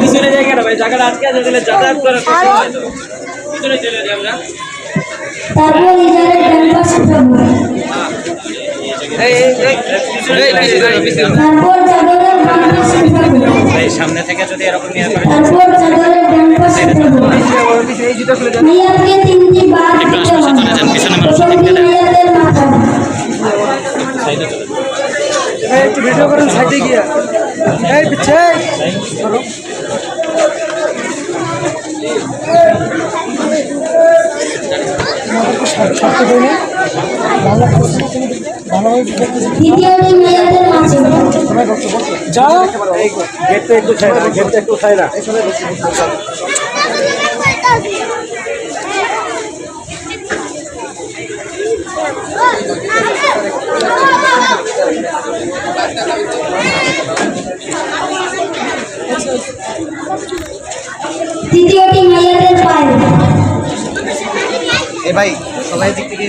পিছনে জায়গাটা ভাই জায়গাটা আজকে আছে তাহলে যাতায়াত করার পিছনে চলে যাই আমরা। তারপর ইজারের ক্যাম্পাস উঠাবো। তারপর চাদরের ক্যাম্পাস উঠাবো। সামনে থেকে যদি এরকম নিয়ে তারপর চাদরের ক্যাম্পাস উঠাবো। মেয়াদকে 3টি বার দিতে হবে। প্রথম দিন মেয়াদের মাথা। একটু ভিডিও করেন সাইডে গিয়া এই পিছে ধরো দ্বিতীয়টি মেয়াদের মাঝে। যা গেটটা একটু খাই না, গেটটা একটু খাই না। তৃতীয়টি মেয়াদের পায়ে। এ ভাই সবাই দিক থেকে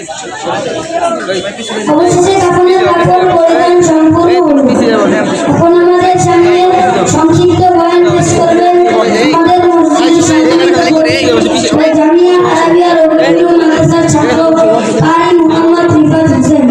অবশেষে কাফনের কাপড় পরিধান সম্পূর্ণ হলো। এখন আমাদের সামনে সংক্ষিপ্ত বয়ান পেশ করবেন আমাদের মসজিদের জামিয়া আরাবিয়া রবিউল মাদ্রাসার ছাত্র কারি মুহাম্মদ রিফাত হোসেন।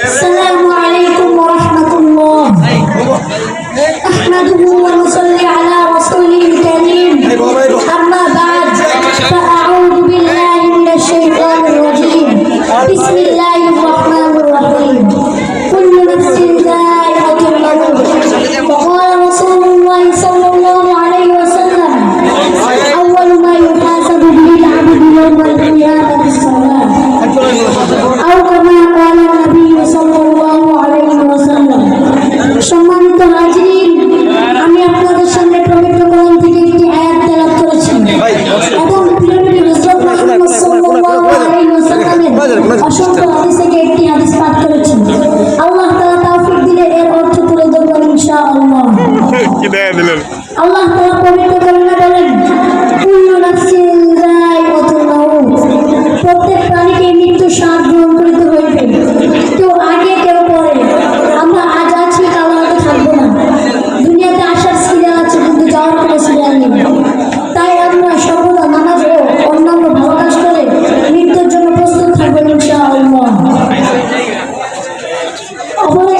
السلام عليكم ورحمة الله. أحمده ونصلي على رسوله الكريم. أما بعد فأعوذ بالله من الشيطان الرجيم. بسم الله الرحمن الرحيم. كل نفس ذائقة الموت. وقال رسول الله صلى الله عليه وسلم أول ما يحاسب به العبد يوم القيامة الصلاة. أو كما قال النبي صلى الله عليه وسلم. সম্মানিত হাজিরিন, আমি আপনাদের সামনে পবিত্র কোরআন থেকে একটি আয়াত তেলাওয়াত করেছি এবং প্রিয়নবী হযরত মুহাম্মদ সাল্লাল্লাহু আলাইহি ওয়াসাল্লামের অসংখ্য হাদিস থেকে একটি হাদিস পাঠ করেছি। আল্লাহ তাআলা তৌফিক দিলে এর অর্থ তুলে ধরব ইনশাআল্লাহ। কি দেয়া দিলেন? আল্লাহ তাআলা পবিত্র কোরআনে বলেন, কুল্লু নাফসিন যায়িকাতুল মাউত। প্রত্যেক প্রাণীকে মৃত্যু স্বাদ গ্রহণ করিতে হইবে। কেউ আগে কেউ পরে। আমরা আজ আছি, কাল হয়তো থাকবো না। দুনিয়াতে আসার সিরিয়াল আছে কিন্তু যাওয়ার কোনো সিরিয়াল নেই। তাই আমরা সর্বদা নামাজ ও অন্যান্য ভালো কাজ করে মৃত্যুর জন্য প্রস্তুত থাকবো ইনশাআল্লাহ। অপরে